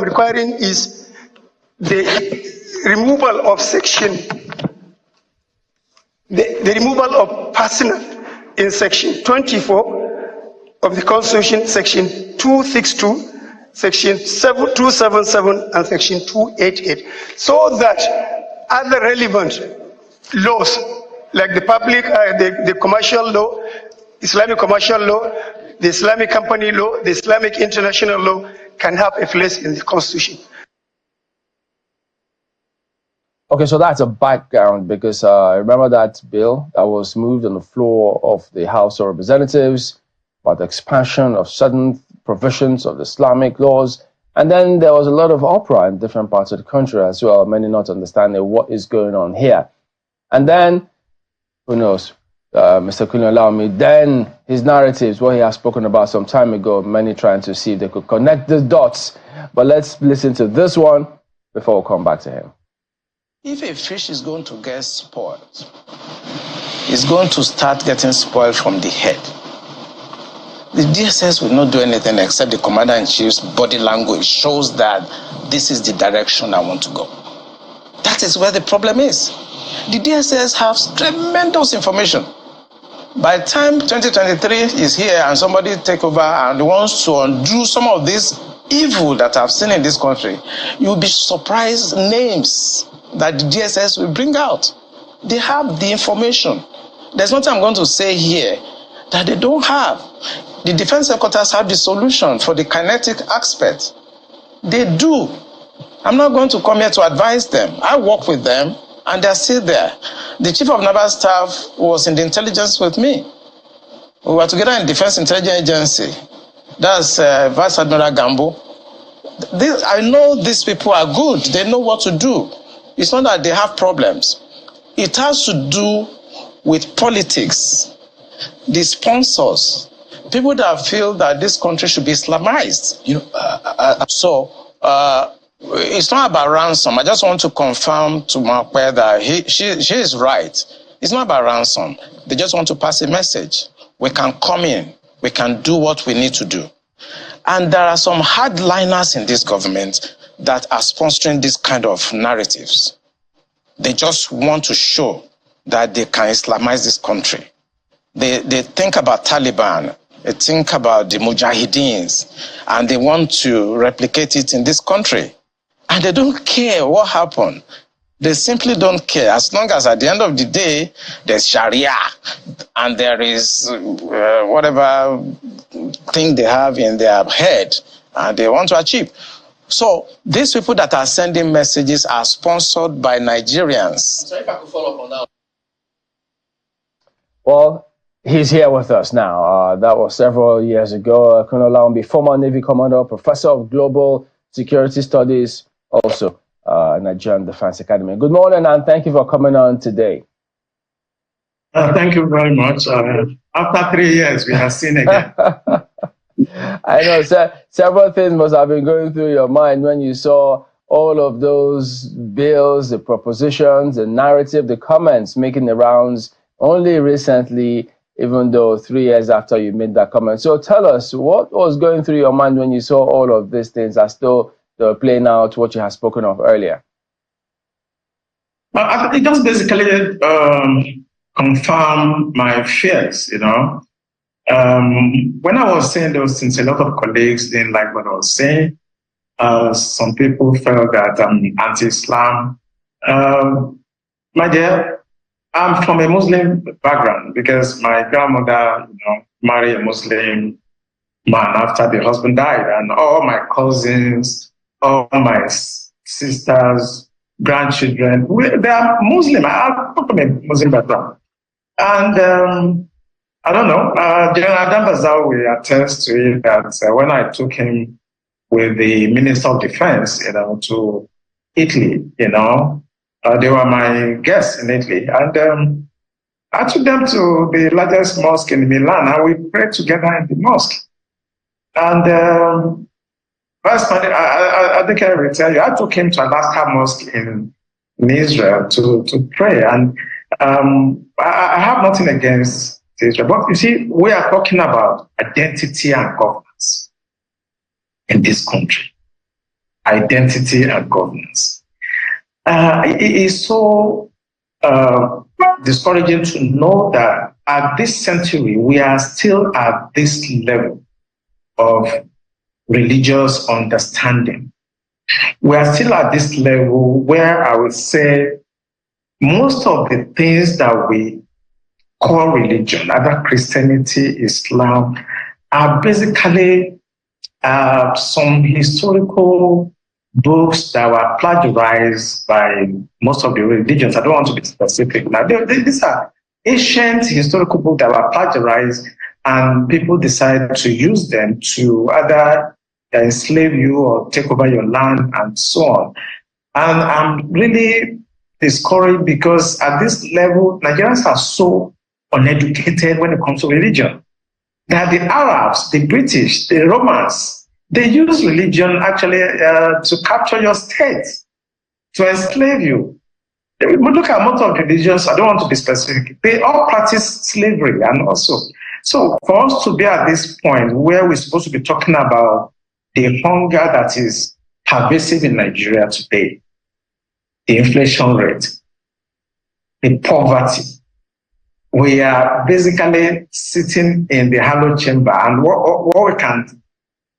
I'm requiring is the removal of the removal of personal in section 24 of the Constitution, section 262, section 277, and section 288, so that other relevant laws like the public, the commercial law, Islamic commercial law, the Islamic company law, the Islamic international law can have a place in the Constitution. Okay, so that's a background, because I remember that bill that was moved on the floor of the House of Representatives about the expansion of certain provisions of the Islamic laws. And then there was a lot of uproar in different parts of the country as well, many not understanding what is going on here. And then, who knows, Mr. Kunle allow me, then his narratives, what he has spoken about some time ago, many trying to see if they could connect the dots. But let's listen to this one before we come back to him. If a fish is going to get spoiled, it's going to start getting spoiled from the head. The DSS will not do anything except the Commander-in-Chief's body language shows that this is the direction I want to go. That is where the problem is. The DSS has tremendous information. By the time 2023 is here and somebody take over and wants to undo some of this evil that I've seen in this country, you'll be surprised names that the DSS will bring out. They have the information. There's nothing I'm going to say here that they don't have. The defense headquarters have the solution for the kinetic aspect. They do. I'm not going to come here to advise them. I work with them and they're still there. The chief of naval staff was in the intelligence with me. We were together in Defense Intelligence Agency. That's Vice Admiral Gambo. I know these people are good. They know what to do. It's not that they have problems. It has to do with politics, the sponsors, people that feel that this country should be Islamized. It's not about ransom. I just want to confirm to Makwe that she is right. It's not about ransom. They just want to pass a message. We can come in. We can do what we need to do. And there are some hardliners in this government that are sponsoring this kind of narratives. They just want to show that they can Islamize this country. They think about Taliban, they think about the Mujahideens, and they want to replicate it in this country. And they don't care what happened. They simply don't care. As long as at the end of the day, there's Sharia and there is whatever thing they have in their head and they want to achieve. So these people that are sending messages are sponsored by Nigerians. Sorry if I could follow up on that. Well, he's here with us now. That was several years ago. Colonel Laumbi, former Navy commander, professor of global security studies, also Nigerian Defense Academy. Good morning, and thank you for coming on today. Thank you very much. After 3 years, we have seen again. I know, several things must have been going through your mind when you saw all of those bills, the propositions, the narrative, the comments making the rounds only recently, even though 3 years after you made that comment. So tell us, what was going through your mind when you saw all of these things as though they were playing out what you had spoken of earlier? It just basically confirmed my fears, you know. When I was saying those things, a lot of colleagues didn't like what I was saying. Some people felt that I'm anti-Islam. My dear, I'm from a Muslim background because my grandmother, married a Muslim man after the husband died, and all my cousins, all my sisters, grandchildren, they are Muslim. I'm from a Muslim background. And I don't know, General Dambazaw will attest to it that when I took him with the Minister of Defense, to Italy, they were my guests in Italy. And I took them to the largest mosque in Milan, and we prayed together in the mosque. And I think I will tell you, I took him to Alaska Mosque in Israel to pray. And I have nothing against Israel. But you see, we are talking about identity and governance in this country. identity, and governance. It is so discouraging to know that at this century, we are still at this level of religious understanding. We are still at this level where I would say most of the things that we call religion, either Christianity, Islam, are basically some historical books that were plagiarized by most of the religions. I don't want to be specific. Now, these are ancient historical books that were plagiarized, and people decided to use them to either enslave you or take over your land and so on. And I'm really discouraged because at this level, Nigerians are so uneducated when it comes to religion. That the Arabs, the British, the Romans, they use religion actually to capture your state, to enslave you. We look at most of the religions, I don't want to be specific, they all practice slavery and also. So for us to be at this point where we're supposed to be talking about the hunger that is pervasive in Nigeria today, the inflation rate, the poverty, we are basically sitting in the hallowed chamber, and what we can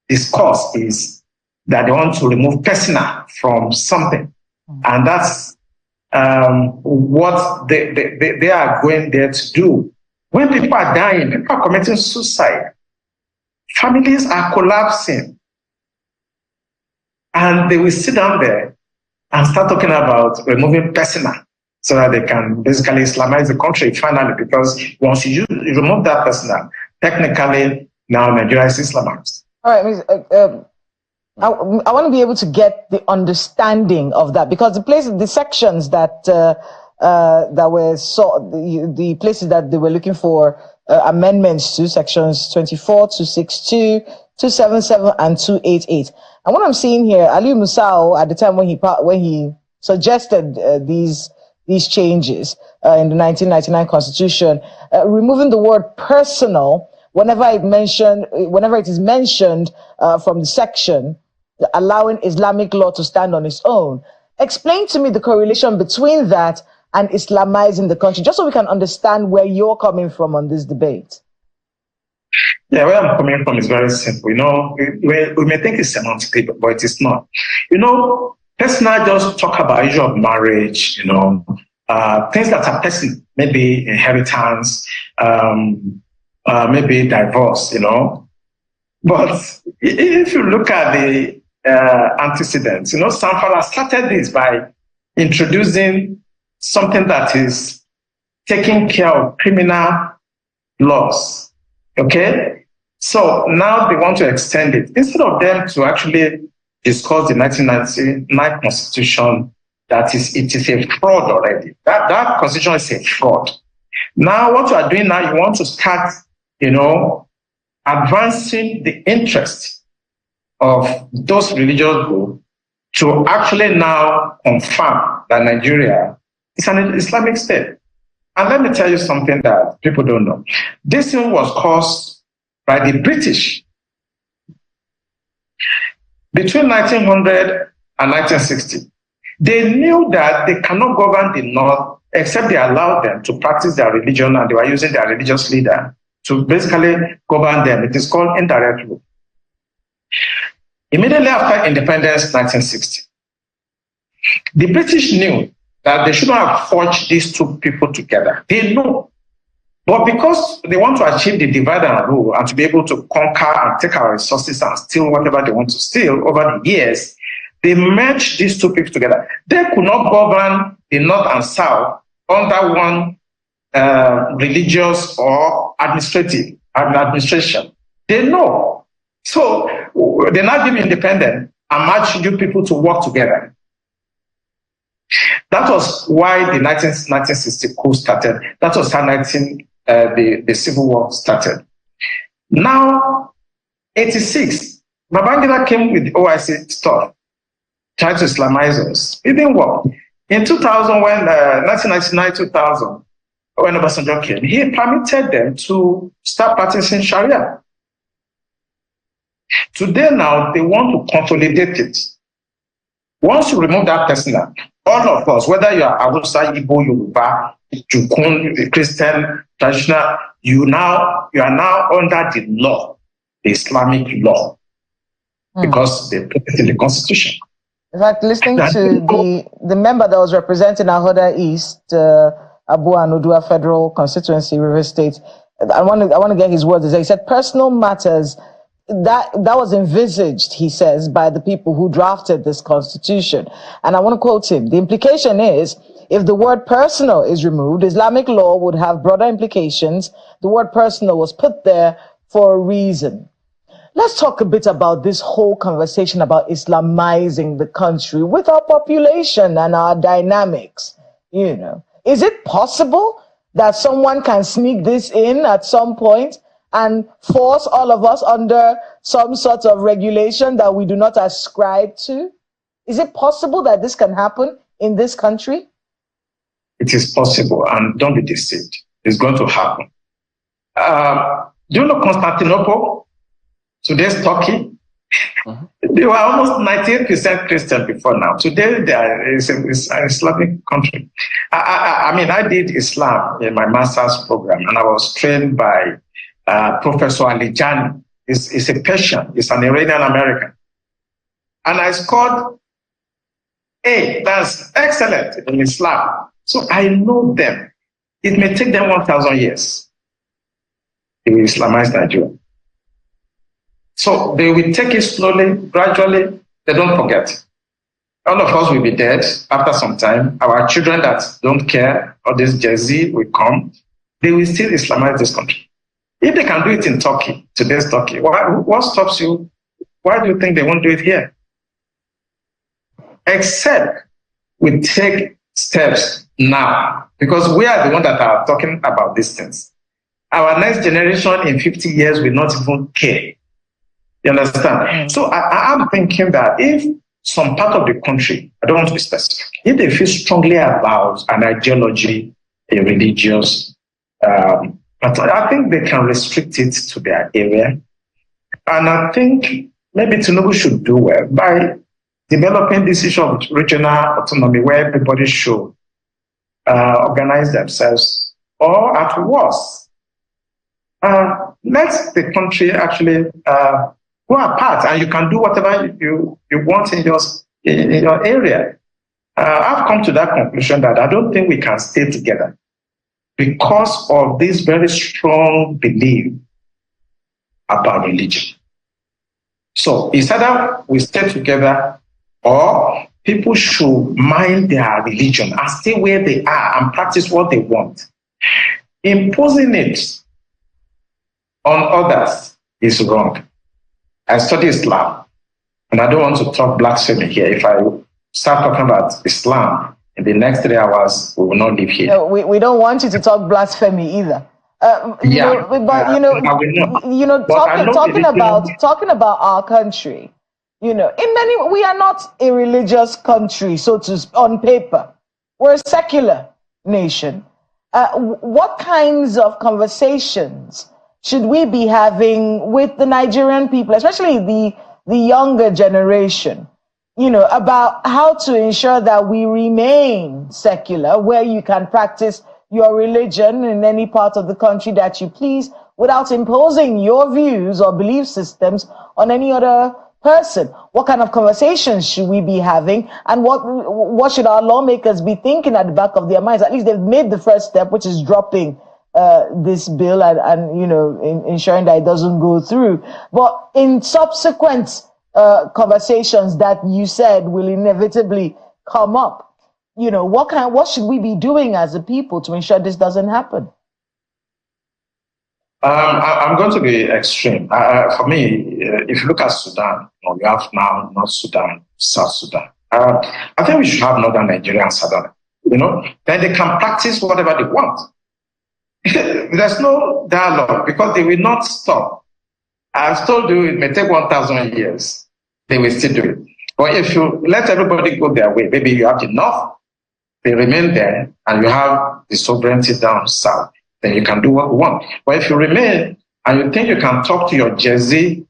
discuss is that they want to remove persona from something, and that's what they are going there to do. When people are dying, people are committing suicide, families are collapsing, and they will sit down there and start talking about removing persona so that they can basically Islamize the country finally, because once you remove that persona, technically now Nigeria is Islamized. All right, I want to be able to get the understanding of that, because the sections that were the places that they were looking for amendments to, sections 24, 262, 277, and 288. And what I'm seeing here, Ali Musao, at the time when he suggested these changes in the 1999 Constitution, removing the word personal whenever it is mentioned from the section, allowing Islamic law to stand on its own. Explain to me the correlation between that and Islamizing the country, just so we can understand where you're coming from on this debate. Yeah, where I'm coming from is very simple. You know, we may think it's semantic, but it is not. You know, personal just talk about issue of marriage, you know, things that are personal, maybe inheritance, maybe divorce, you know. But if you look at the antecedents, you know, Sanfara started this by introducing something that is taking care of criminal laws. Okay? So now they want to extend it. Instead of them to actually discuss the 1999 Constitution, it is a fraud already. That Constitution is a fraud. Now what you are doing now, you want to start, you know, advancing the interest of those religious groups to actually now confirm that Nigeria is an Islamic state. And let me tell you something that people don't know. This thing was caused by the British. Between 1900 and 1960, they knew that they cannot govern the North except they allowed them to practice their religion, and they were using their religious leader to basically govern them. It is called indirect rule. Immediately after independence, 1960, the British knew that they shouldn't have forged these two people together. They know. But because they want to achieve the divide and rule and to be able to conquer and take our resources and steal whatever they want to steal over the years, they merged these two people together. They could not govern the North and South under one religious or administration. They know. So they're not being independent and match you people to work together. That was why the 1960 coup started. That was how the Civil War started. Now, 86, Babangida came with the OIC stuff, tried to Islamize us. It didn't work. In 2000, when 1999-2000, when Obasanjo came, he permitted them to start practicing Sharia. Today now, they want to consolidate it. Once you remove that person, all of us, whether you are Hausa, Igbo, Yoruba, Jukun, Christian, traditional, you are now under the law, the Islamic law, because they put it in the Constitution. In fact, listening to the member that was representing Ahoda East, Abu Anudua Federal Constituency, River State, I want to get his words. He said personal matters that was envisaged, he says, by the people who drafted this constitution. And I want to quote him. The implication is, if the word personal is removed, Islamic law would have broader implications. The word personal was put there for a reason. Let's talk a bit about this whole conversation about Islamizing the country with our population and our dynamics. Is it possible that someone can sneak this in at some point and force all of us under some sort of regulation that we do not ascribe to? Is it possible that this can happen in this country? It is possible, and don't be deceived. It's going to happen. Do you know Constantinople? Today's Turkey? They were almost 98% Christian before now. Today, it's an Islamic country. I did Islam in my master's program, and I was trained by Professor Alijani. He's a Persian. He's an Iranian American. And I scored A. That's excellent in Islam. So I know them. It may take them 1,000 years. They will Islamize Nigeria. So they will take it slowly, gradually. They don't forget. All of us will be dead after some time. Our children that don't care, or this Jay-Z will come. They will still Islamize this country. If they can do it in Turkey, today's Turkey, what stops you? Why do you think they won't do it here? Except we take steps now, because we are the ones that are talking about these things. Our next generation in 50 years will not even care. You understand? So I'm thinking that if some part of the country, I don't want to be specific, if they feel strongly about an ideology, a religious, but I think they can restrict it to their area. And I think maybe Tinubu should do well by developing this issue of regional autonomy where everybody should organize themselves, or at worst, let the country actually go apart, and you can do whatever you want in your area. I've come to that conclusion that I don't think we can stay together because of this very strong belief about religion. So it's either we stay together, or people should mind their religion and stay where they are and practice what they want. Imposing it on others is wrong. I study Islam, and I don't want to talk blasphemy here. If I start talking about Islam in the next 3 hours, we will not live here. No, we don't want you to talk blasphemy either. Talking about our country, in many, we are not a religious country, so to on paper. We're a secular nation. What kinds of conversations should we be having with the Nigerian people, especially the younger generation, about how to ensure that we remain secular, where you can practice your religion in any part of the country that you please without imposing your views or belief systems on any other person? What kind of conversations should we be having, and what should our lawmakers be thinking at the back of their minds? At least they've made the first step, which is dropping this bill and ensuring that it doesn't go through. But in subsequent conversations that you said will inevitably come up, what should we be doing as a people to ensure this doesn't happen? I'm going to be extreme. For me, if you look at Sudan, we have now North Sudan, South Sudan. I think we should have Northern Nigeria and Southern. Then they can practice whatever they want. There's no dialogue because they will not stop. I've told you it may take 1,000 years. They will still do it. But if you let everybody go their way, maybe you have enough, they remain there, and you have the sovereignty down south, then you can do what you want. But if you remain and you think you can talk to your Jay-Z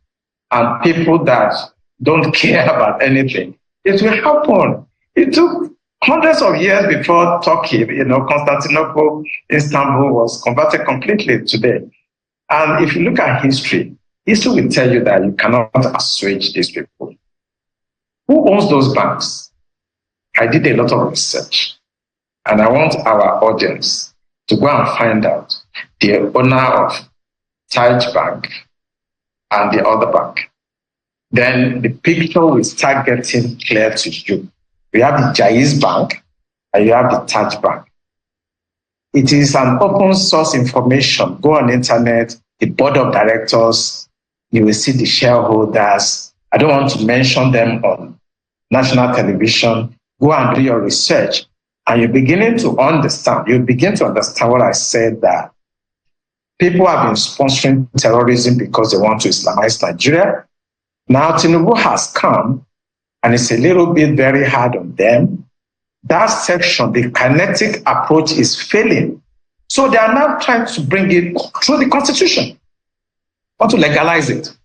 and people that don't care about anything, It will happen. It took hundreds of years before Turkey, Constantinople, Istanbul was converted completely today. And if you look at history will tell you that you cannot assuage these people. Who owns those banks? I did a lot of research, and I want our audience to go and find out the owner of Taj Bank and the other bank. Then the picture will start getting clear to you. You have the Jaiz Bank and you have the Taj Bank. It is an open source information. Go on the internet, the board of directors, you will see the shareholders. I don't want to mention them on national television. Go and do your research, and you're beginning to understand. You begin to understand what I said, that people have been sponsoring terrorism because they want to Islamize Nigeria. Now Tinubu has come, and it's a little bit very hard on them. That section, the kinetic approach is failing. So they are now trying to bring it through the constitution, want to legalize it.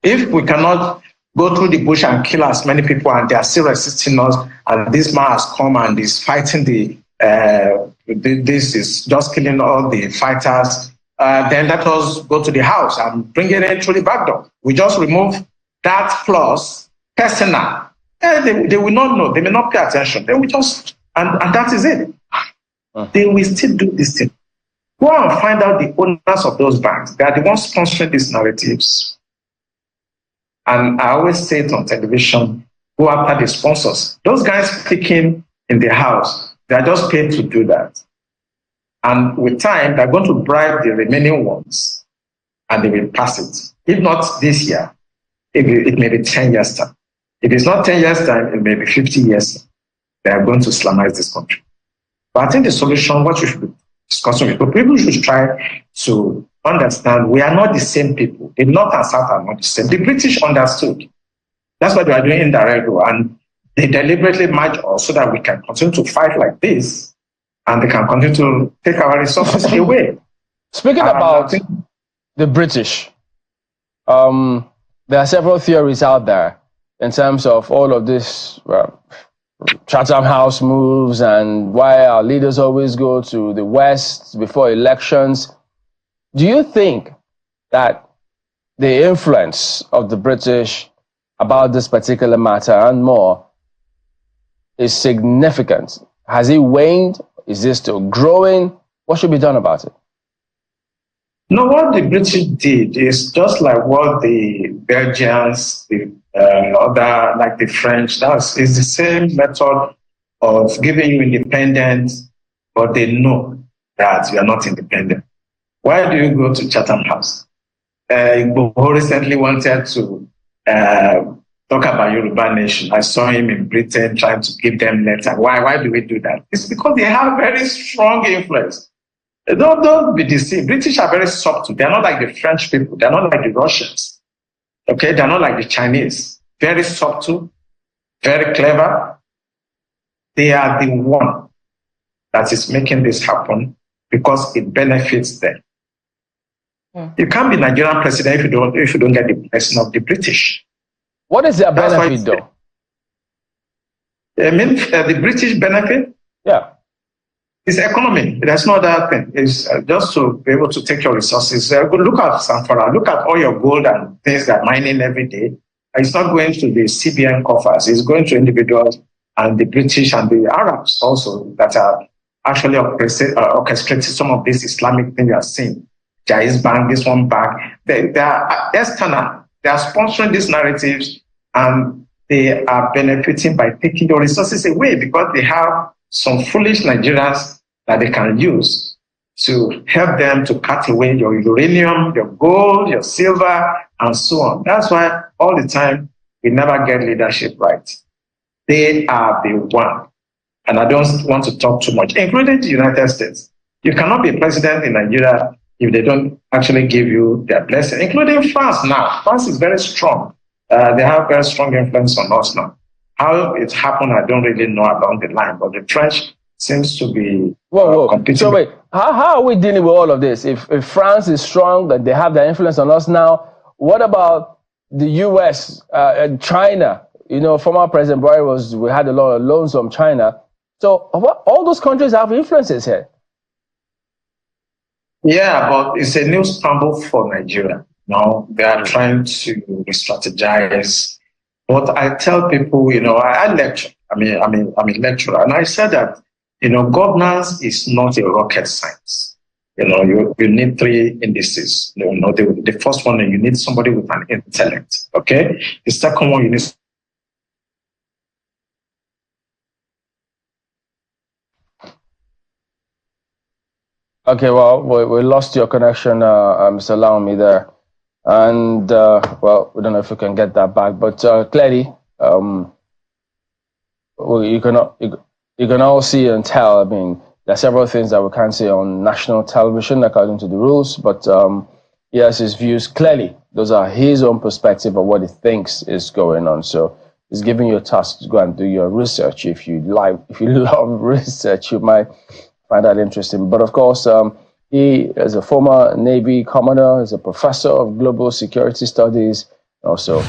If we cannot go through the bush and kill as many people, and they are still resisting us, and this man has come and is fighting this is just killing all the fighters, then let us go to the house and bring it in through the back door. We just remove that clause, personal. They will not know. They may not pay attention. They will just, and that is it. They will still do this thing. Go and find out the owners of those banks. They are the ones sponsoring these narratives. And I always say it on television, go after the sponsors. Those guys speaking in the house, they are just paid to do that. And with time, they're going to bribe the remaining ones, and they will pass it. If not this year, it may be 10 years time. If it's not 10 years time, it may be 50 years. They are going to Islamize this country. But I think the solution, what you should be discussing with people should try to understand, we are not the same people. The North and South are not the same. The British understood. That's why they are doing indirect war, and they deliberately merge us so that we can continue to fight like this, and they can continue to take our resources away. Speaking about the British, there are several theories out there in terms of all of this Chatham House moves and why our leaders always go to the West before elections. Do you think that the influence of the British about this particular matter and more is significant? Has it waned? Is it still growing? What should be done about it? No, what the British did is just like what the Belgians, the other, like the French, is the same method of giving you independence, but they know that you are not independent. Why do you go to Chatham House? Igboho recently wanted to talk about Yoruba nation. I saw him in Britain trying to give them letter. Why do we do that? It's because they have very strong influence. Don't be deceived. British are very subtle. They're not like the French people. They're not like the Russians. Okay, they're not like the Chinese. Very subtle, very clever. They are the one that is making this happen because it benefits them. You can't be Nigerian president if you don't get the blessing of the British. What is their benefit, though? I mean, the British benefit? Yeah. It's economy. There's no other thing. It's just to be able to take your resources. Look at Sanfara. Look at all your gold and things that are mining every day. It's not going to the CBN coffers. It's going to individuals and the British and the Arabs also that are actually orchestrating some of these Islamic things you are seeing. Jaiz Bank, this one bank. They are external. They are sponsoring these narratives, and they are benefiting by taking your resources away because they have some foolish Nigerians that they can use to help them to cut away your uranium, your gold, your silver, and so on. That's why all the time we never get leadership right. They are the one. And I don't want to talk too much, including the United States. You cannot be president in Nigeria if they don't actually give you their blessing, including France now. France is very strong. They have very strong influence on us now. How it happened, I don't really know along the line, but the French seems to be competing. So wait, how are we dealing with all of this? If France is strong, that they have their influence on us now, what about the US and China? former President Buhari we had a lot of loans from China. So all those countries have influences here. Yeah, but it's a new scramble for Nigeria. They are trying to re-strategize. But I tell people, I lecture. I'm a lecturer, and I said that, governance is not a rocket science. You need three indices. The first one, you need somebody with an intellect. Okay. The second one, you need. Okay, well, we lost your connection, Mr. Laomi there. And, well, we don't know if we can get that back. But clearly, you can all see and tell. I mean, there are several things that we can't say on national television according to the rules. But he has his views clearly. Those are his own perspective of what he thinks is going on. So he's giving you a task to go and do your research. If you love research, you might find that interesting. But of course, he is a former Navy commander, is a professor of global security studies, also